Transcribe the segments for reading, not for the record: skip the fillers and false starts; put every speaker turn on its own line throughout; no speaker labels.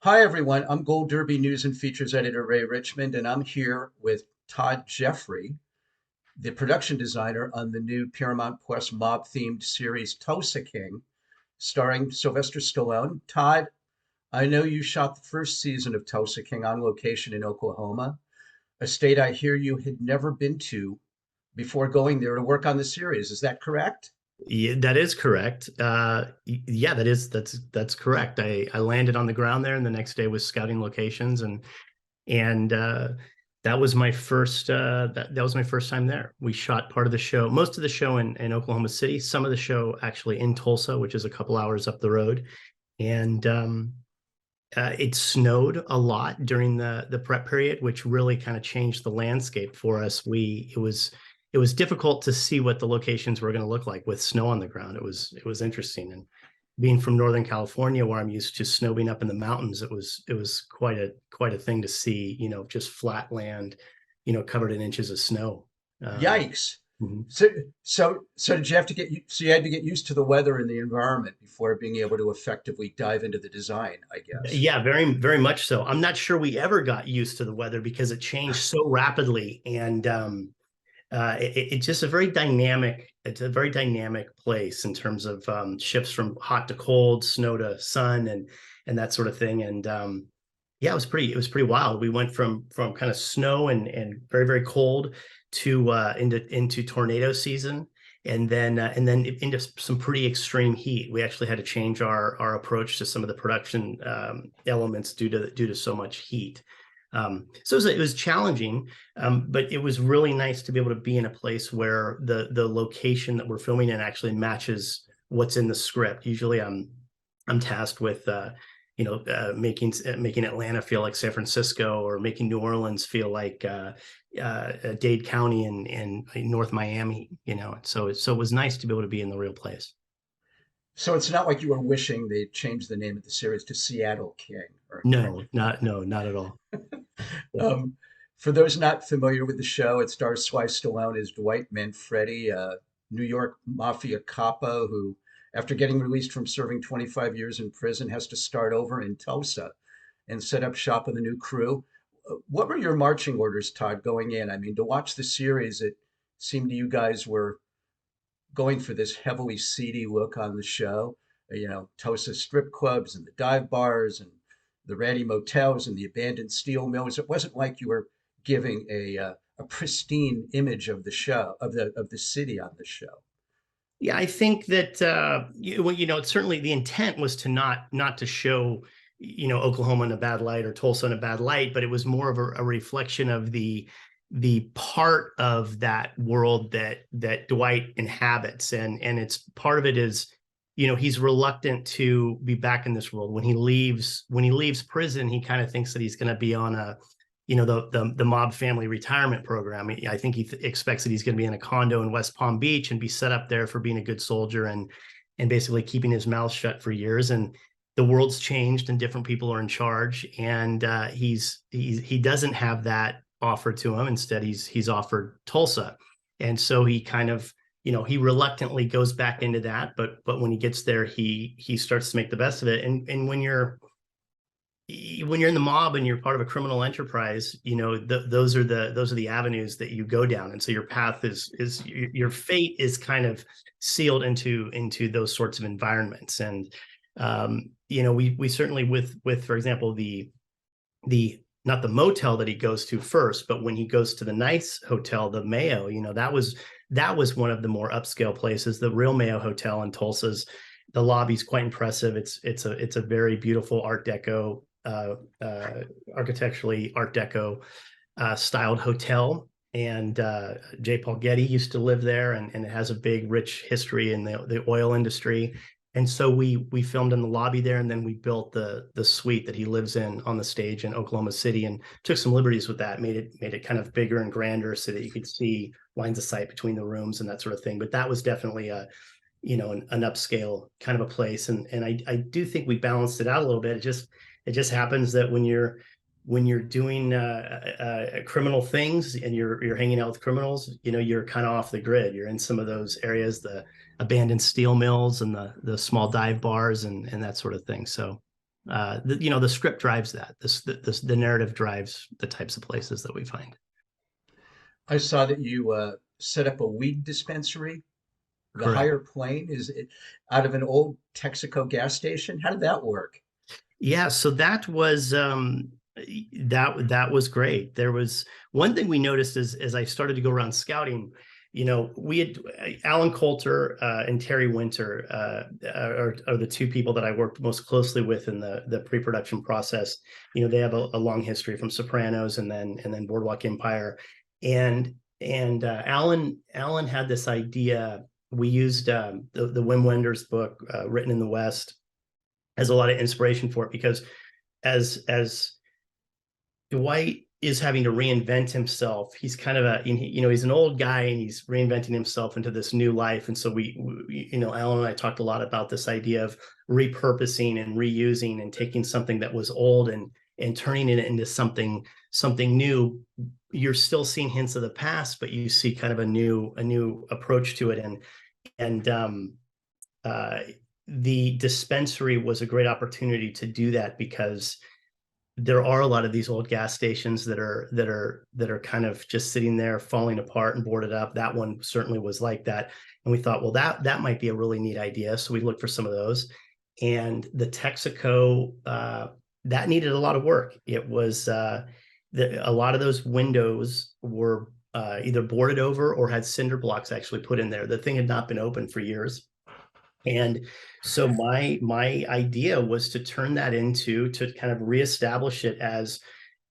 Hi, everyone. I'm Gold Derby News and Features Editor Ray Richmond, and I'm here with Todd Jeffery, the production designer on the new Paramount Plus mob-themed series Tulsa King, starring Sylvester Stallone. Todd, I know you shot the first season of Tulsa King on location in Oklahoma, a state I hear you had never been to before going there to work on the series. Is that correct?
Yeah, that is correct. Yeah, that's correct. I landed on the ground there, and the next day was scouting locations, and that was my first that was my first time there. We shot part of the show, most of the show in Oklahoma City, some of the show actually in Tulsa, which is a couple hours up the road, and it snowed a lot during the prep period, which really kind of changed the landscape for us. It was difficult to see what the locations were going to look like with snow on the ground. It was interesting, and being from Northern California, where I'm used to snow being up in the mountains, it was quite a thing to see. Just flat land, covered in inches of snow. Um,
Yikes.
mhm.
So did you have to so you had to get used to the weather and the environment before being able to effectively dive into the design, I guess.
Yeah, very, very much so. I'm not sure we ever got used to the weather because it changed so rapidly, and it's just it's a very dynamic place in terms of shifts from hot to cold, snow to sun, and that sort of thing. And yeah, it was pretty wild. We went from kind of snow and very, very cold to into tornado season, and then into some pretty extreme heat. We actually had to change our approach to some of the production elements due to so much heat. So it was challenging, but it was really nice to be able to be in a place where the location that we're filming in actually matches what's in the script. Usually, I'm tasked with making Atlanta feel like San Francisco, or making New Orleans feel like Dade County and North Miami. So it was nice to be able to be in the real place.
So it's not like you were wishing they changed the name of the series to Seattle King or anything.
No, not at all.
Um, for those not familiar with the show, it stars Sly Stallone as Dwight Manfredi, a New York Mafia capo who, after getting released from serving 25 years in prison, has to start over in Tulsa and set up shop with a new crew. What were your marching orders, Todd, going in? I mean, to watch the series, it seemed you guys were going for this heavily seedy look on the show. Tulsa strip clubs and the dive bars and the ratty motels and the abandoned steel mills. It wasn't like you were giving a pristine image of the show of the city on the show.
Yeah, I think that certainly the intent was to not to show Oklahoma in a bad light or Tulsa in a bad light, but it was more of a reflection of the part of that world that Dwight inhabits, and it's part of it is he's reluctant to be back in this world. When he leaves prison, he kind of thinks that he's going to be on a the mob family retirement program. I think he expects that he's going to be in a condo in West Palm Beach and be set up there for being a good soldier and basically keeping his mouth shut for years. And the world's changed and different people are in charge, and he doesn't have that offered to him. Instead, he's offered Tulsa, and so he kind of he reluctantly goes back into that. But when he gets there, he starts to make the best of it. And when you're in the mob and you're part of a criminal enterprise, those are the avenues that you go down, and so your path is your fate is kind of sealed into those sorts of environments. And we certainly with for example the not the motel that he goes to first, but when he goes to the nice hotel, the Mayo, that was one of the more upscale places. The real Mayo Hotel in Tulsa's, the lobby's quite impressive. It's a very beautiful Art Deco, architecturally Art Deco styled hotel. And J. Paul Getty used to live there, and it has a big, rich history in the oil industry. And so we filmed in the lobby there, and then we built the suite that he lives in on the stage in Oklahoma City, and took some liberties with that, made it kind of bigger and grander so that you could see lines of sight between the rooms and that sort of thing. But that was definitely an upscale kind of a place, and I do think we balanced it out a little bit. It just happens that when you're doing criminal things and you're hanging out with criminals, you're kind of off the grid. You're in some of those areas, the abandoned steel mills and the small dive bars and that sort of thing. So The script drives that. The narrative drives the types of places that we find.
I saw that you set up a weed dispensary, the
Correct.
higher plane. Is it out of an old Texaco gas station? How did that work?
Yeah, so that was great. There was one thing we noticed as I started to go around scouting. We had Alan Coulter and Terry Winter are the two people that I worked most closely with in the pre-production process. They have a long history from Sopranos and then Boardwalk Empire, and Alan had this idea. We used the Wim Wenders book, Written in the West, as a lot of inspiration for it, because as Dwight is having to reinvent himself, he's kind of he's an old guy and he's reinventing himself into this new life. And so Alan and I talked a lot about this idea of repurposing and reusing and taking something that was old and turning it into something new. You're still seeing hints of the past, but you see kind of a new approach to it. And the dispensary was a great opportunity to do that, because there are a lot of these old gas stations that are kind of just sitting there falling apart and boarded up. That one certainly was like that. And we thought, well, that might be a really neat idea. So we looked for some of those. And the Texaco, that needed a lot of work. It was a lot of those windows were either boarded over or had cinder blocks actually put in there. The thing had not been open for years. And so my idea was to turn that to kind of reestablish it as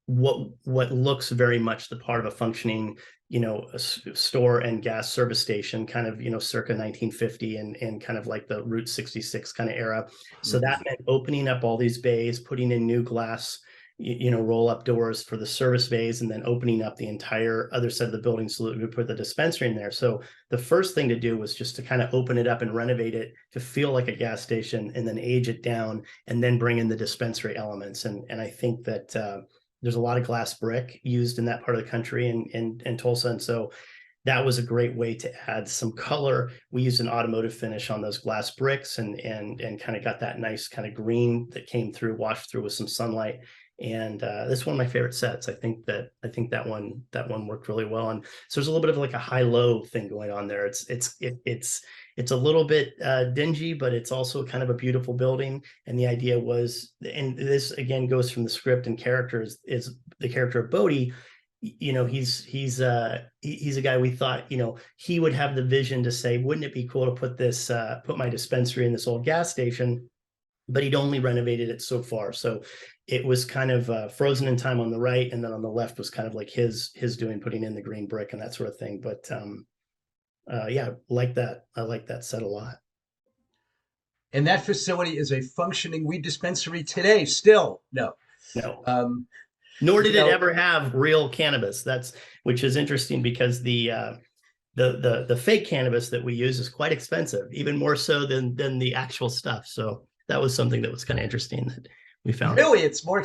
what looks very much the part of a functioning, a store and gas service station, kind of, circa 1950 and kind of like the Route 66 kind of era. So
Mhm.
that meant opening up all these bays, putting in new glass, roll up doors for the service bays, and then opening up the entire other side of the building so that we put the dispensary in there. So the first thing to do was just to kind of open it up and renovate it to feel like a gas station, and then age it down, and then bring in the dispensary elements. And I think that there's a lot of glass brick used in that part of the country and Tulsa. And so that was a great way to add some color. We used an automotive finish on those glass bricks and kind of got that nice kind of green that came through, washed through with some sunlight. And that's one of my favorite sets. I think that one worked really well. And so there's a little bit of like a high-low thing going on there. It's a little bit dingy, but it's also kind of a beautiful building. And the idea was, and this again goes from the script and characters, is the character of Bodie. He's a guy we thought, he would have the vision to say, wouldn't it be cool to put my dispensary in this old gas station? But he'd only renovated it so far. So it was kind of frozen in time on the right, and then on the left was kind of like his doing, putting in the green brick and that sort of thing. But yeah, like that. I like that set a lot.
And that facility is a functioning weed dispensary today, still. No.
No,
Um,
nor
you
did it
know,
ever have real cannabis. Which is interesting, because the fake cannabis that we use is quite expensive, even more so than the actual stuff. So that was something that was kind of interesting that we found.
really, it's more.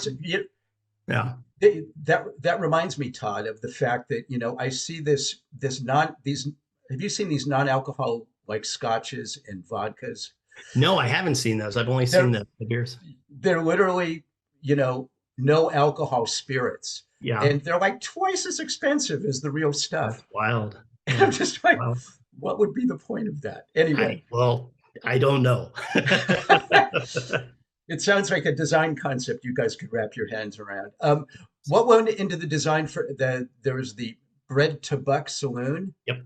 Yeah.
That reminds me, Todd, of the fact that I see this non these. Have you seen these non-alcohol like scotches and vodkas?
No, I haven't seen those. I've only seen
They're
the beers.
they're literally no alcohol spirits,
Yeah,
and they're like twice as expensive as the real
that's
stuff.
wild.
And I'm
Yeah.
just like,
Wow.
what would be the point of that anyway?
I don't know.
It sounds like a design concept you guys could wrap your hands around. What went into the design for there was the Bread to Buck Saloon.
Yep.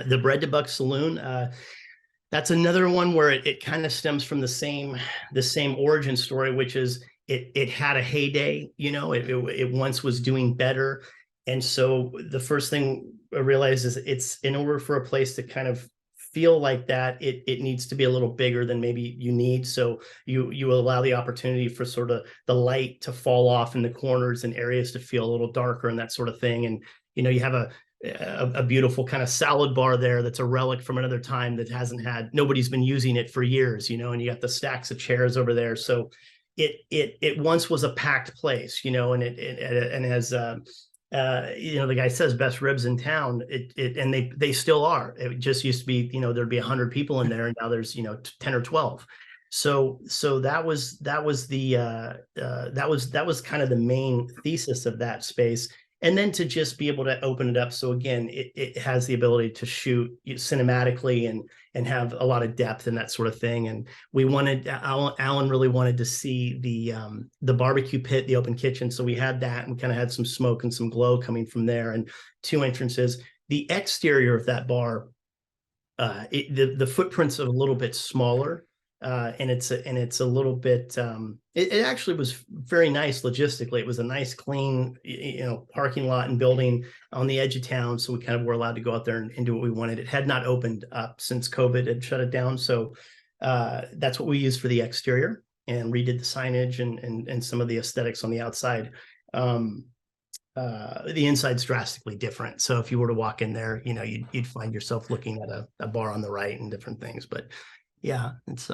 The Bread to Buck Saloon. That's another one where it kind of stems from the same origin story, which is it had a heyday. It once was doing better. And so the first thing I realized is, it's in order for a place to kind of feel like that, it needs to be a little bigger than maybe you need. So you allow the opportunity for sort of the light to fall off in the corners and areas to feel a little darker and that sort of thing. And you have a beautiful kind of salad bar there that's a relic from another time that nobody's been using it for years, and you got the stacks of chairs over there. So it once was a packed place, and has the guy says best ribs in town. And they still are. It just used to be, there'd be 100 people in there, and now there's 10 or 12. So that was kind of the main thesis of that space. And then to just be able to open it up. So again, it has the ability to shoot cinematically and have a lot of depth and that sort of thing. And we wanted Alan really wanted to see the barbecue pit, the open kitchen. So we had that, and we kind of had some smoke and some glow coming from there, and two entrances. The exterior of that bar, the footprint's a little bit smaller, and it's a little bit. It actually was very nice logistically. It was a nice, clean, parking lot and building on the edge of town, so we kind of were allowed to go out there and do what we wanted. It had not opened up since COVID had shut it down, so that's what we used for the exterior, and redid the signage and some of the aesthetics on the outside. The inside's drastically different. So if you were to walk in there, you'd find yourself looking at a bar on the right and different things. But yeah, it's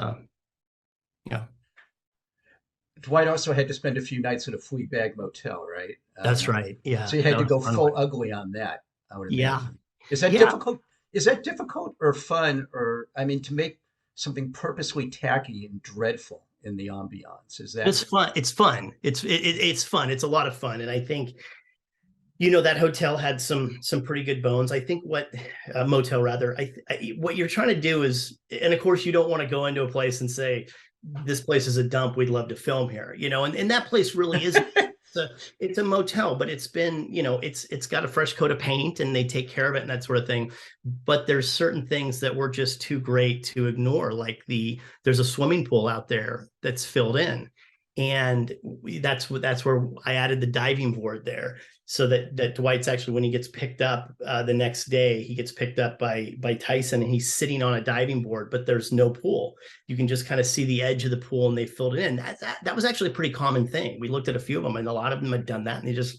Dwight also had to spend a few nights at a flea bag motel, right?
That's right.
So
Yeah,
you had
that
to
was
go
a fun
full
one.
ugly on that, I would
Yeah,
imagine. Is that
yeah.
difficult? Is that difficult or fun, or I mean, to make something purposely tacky and dreadful in the ambiance? Is that
It's fun. It's fun. It's fun. It's a lot of fun, and I think that hotel had some pretty good bones. I think what motel rather. What you're trying to do is, and of course, you don't want to go into a place and say, "This place is a dump. We'd love to film here," and that place really isn't. It's a motel, but it's been, it's got a fresh coat of paint, and they take care of it and that sort of thing. But there's certain things that were just too great to ignore, like there's a swimming pool out there that's filled in, and that's where I added the diving board there, so that Dwight's actually, when he gets picked up the next day, he gets picked up by Tyson, and he's sitting on a diving board, but there's no pool. You can just kind of see the edge of the pool, and they filled it in. That was actually a pretty common thing. We looked at a few of them, and a lot of them had done that, and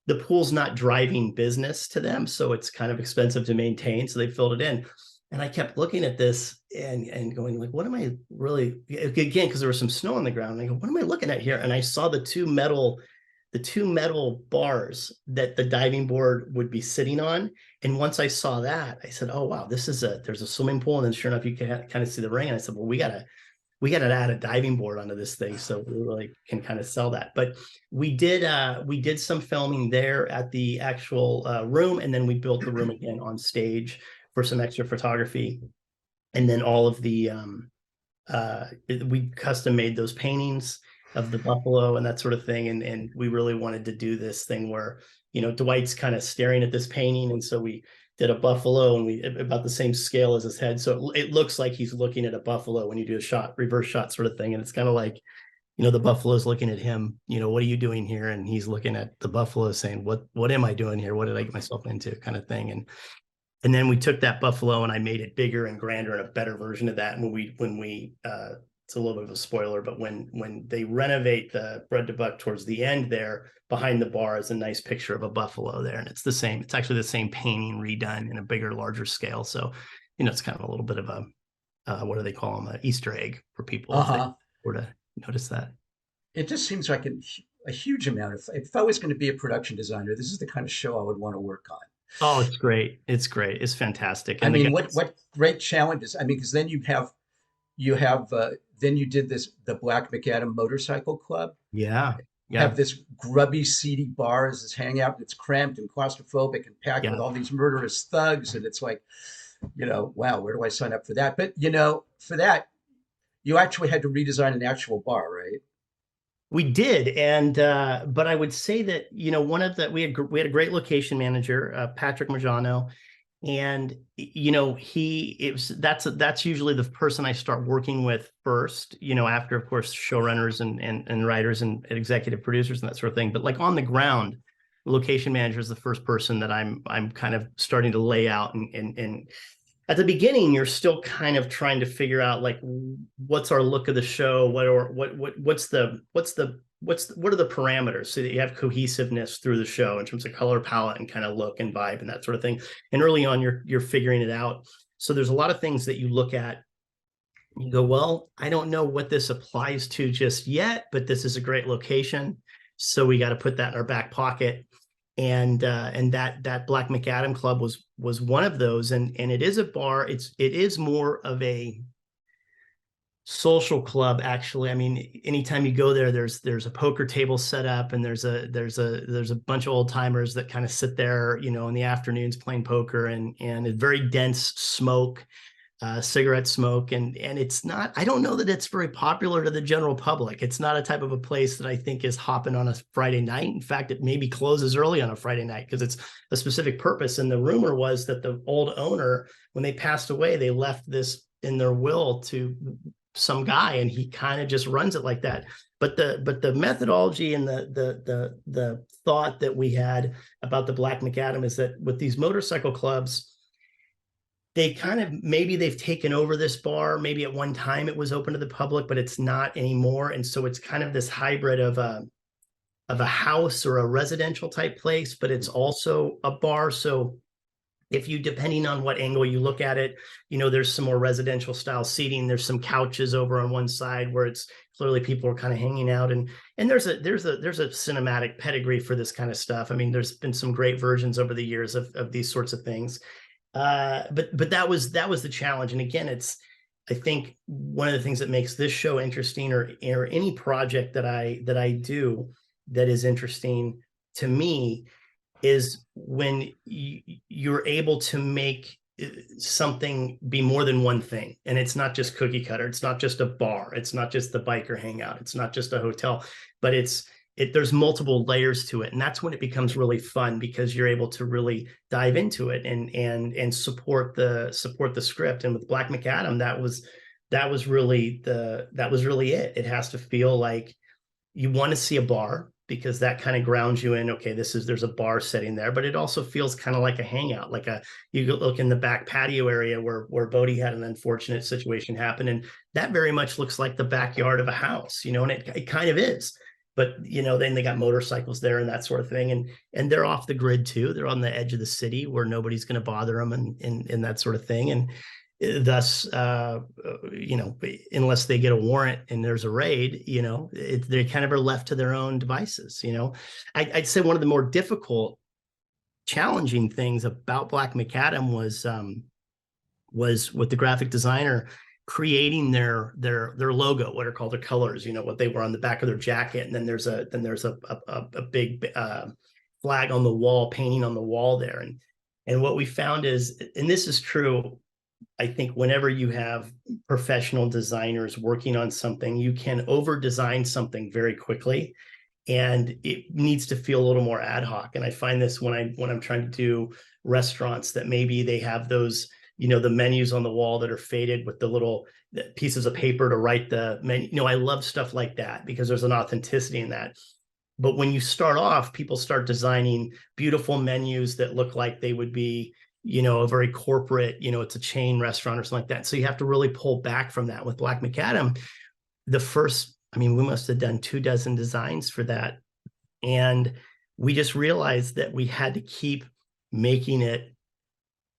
the pool's not driving business to them, so it's kind of expensive to maintain, so they filled it in. And I kept looking at this and going, like, what am I really, again, because there was some snow on the ground, and I go, what am I looking at here? And I saw the two metal bars that the diving board would be sitting on. And once I saw that, I said, oh wow, there's a swimming pool. And then sure enough, you can kind of see the ring. And I said, well, we gotta add a diving board onto this thing, so we really can kind of sell that. But we did some filming there at the actual room, and then we built the room again on stage for some extra photography. And then all of the we custom made those paintings of the buffalo and that sort of thing. And we really wanted to do this thing where, Dwight's kind of staring at this painting. And so we did a buffalo, and we about the same scale as his head. So it looks like he's looking at a buffalo when you do a reverse shot sort of thing. And it's kind of like, the buffalo's looking at him, what are you doing here? And he's looking at the buffalo saying, what am I doing here? What did I get myself into, kind of thing. And then we took that buffalo, and I made it bigger and grander and a better version of that. And when we it's a little bit of a spoiler, but when they renovate the Bread to Buck towards the end there, behind the bar is a nice picture of a buffalo there. And it's actually the same painting redone in a bigger, larger scale. So, it's kind of a little bit of a, what do they call them? An Easter egg for people if they were to notice that.
It just seems like a huge amount. If I was going to be a production designer, this is the kind of show I would want to work on.
Oh, it's great. It's great. It's fantastic.
I
And the
mean,
guys,
what great challenges. I mean, because then then you did the Black McAdam Motorcycle Club.
yeah,
Have
yeah,
this grubby, seedy bar as this hangout, and it's cramped and claustrophobic and packed
yeah.
with all these murderous thugs, and it's like, wow, where do I sign up for that? But for that, you actually had to redesign an actual bar, right?
We did, and but I would say that one of the we had a great location manager, Patrick Majano, and that's usually the person I start working with first, after, of course, showrunners and writers and executive producers and that sort of thing. But like on the ground, location manager is the first person that I'm kind of starting to lay out, and at the beginning, you're still kind of trying to figure out, like, what's our look of the show, what are the parameters, so that you have cohesiveness through the show in terms of color palette and kind of look and vibe and that sort of thing. And early on, you're figuring it out. So there's a lot of things that you look at, you go, well, I don't know what this applies to just yet, but this is a great location, so we got to put that in our back pocket. And that Black McAdam Club was one of those, and it is a bar. It is more of a social club, actually. I mean, anytime you go there, there's a poker table set up, and there's a bunch of old timers that kind of sit there, in the afternoons playing poker, and a very dense smoke, cigarette smoke, and it's not. I don't know that it's very popular to the general public. It's not a type of a place that I think is hopping on a Friday night. In fact, it maybe closes early on a Friday night because it's a specific purpose. And the rumor was that the old owner, when they passed away, they left this in their will to some guy, and he kind of just runs it like that. But the methodology and the thought that we had about the Black Macadam is that with these motorcycle clubs, they kind of, maybe they've taken over this bar. Maybe at one time it was open to the public, but it's not anymore. And so it's kind of this hybrid of a house or a residential type place, but it's also a bar. So if you, depending on what angle you look at it, there's some more residential style seating. There's some couches over on one side where it's clearly people are kind of hanging out, and there's a cinematic pedigree for this kind of stuff. I mean, there's been some great versions over the years of these sorts of things. But that was the challenge. And again, I think one of the things that makes this show interesting, or any project that I do that is interesting to me, is when you're able to make something be more than one thing. And it's not just cookie cutter. It's not just a bar. It's not just the biker hangout. It's not just a hotel, but there's multiple layers to it. And that's when it becomes really fun, because you're able to really dive into it and support the script. And with Black Macadam, that was really it. It has to feel like you want to see a bar, because that kind of grounds you in, okay, there's a bar sitting there, but it also feels kind of like a hangout, you look in the back patio area where Bodie had an unfortunate situation happen. And that very much looks like the backyard of a house, and it kind of is. But, then they got motorcycles there and that sort of thing. And they're off the grid too. They're on the edge of the city where nobody's going to bother them and that sort of thing. And thus, unless they get a warrant and there's a raid, they kind of are left to their own devices. I'd say one of the more difficult, challenging things about Black Macadam was with the graphic designer creating their logo, what are called their colors, what they were on the back of their jacket. And then there's a big flag on the wall, painting on the wall there. And what we found is, and this is true, I think whenever you have professional designers working on something, you can over design something very quickly, and it needs to feel a little more ad hoc. And I find this when I'm trying to do restaurants, that maybe they have those, the menus on the wall that are faded with the little pieces of paper to write the menu. I love stuff like that because there's an authenticity in that. But when you start off, people start designing beautiful menus that look like they would be, a very corporate, it's a chain restaurant or something like that. So you have to really pull back from that. With Black Macadam, we must have done 24 designs for that. And we just realized that we had to keep making it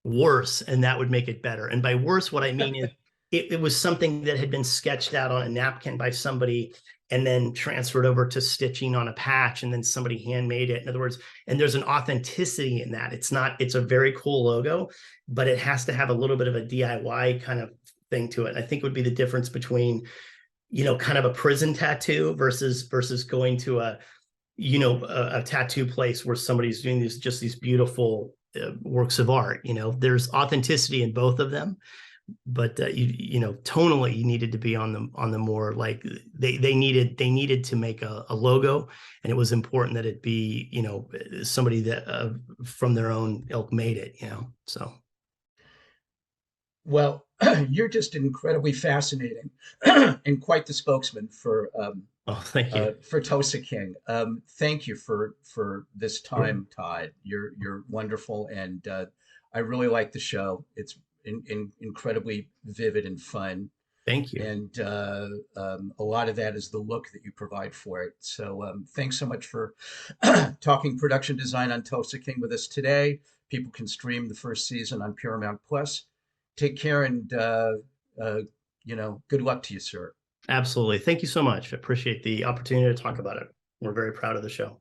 worse, and that would make it better. And by worse, what I mean is it was something that had been sketched out on a napkin by somebody and then transferred over to stitching on a patch, and then somebody handmade it. In other words, and there's an authenticity in that. It's a very cool logo, but it has to have a little bit of a DIY kind of thing to it. And I think would be the difference between, kind of a prison tattoo versus going to a tattoo place where somebody's doing these beautiful works of art. There's authenticity in both of them, but tonally you needed to be on the more, like they needed to make a logo, and it was important that it be somebody that from their own ilk made it. So.
Well, you're just incredibly fascinating and quite the spokesman
Oh, thank you.
for Tulsa King. Thank you for this time, Todd. You're wonderful, and I really like the show. It's incredibly vivid and fun,
Thank you.
and a lot of that is the look that you provide for it. So thanks so much for talking production design on Tulsa King with us today. People can stream the first season on Paramount Plus. Take care, and good luck to you, sir.
Absolutely. Thank you so much. I appreciate the opportunity to talk about it. We're very proud of the show.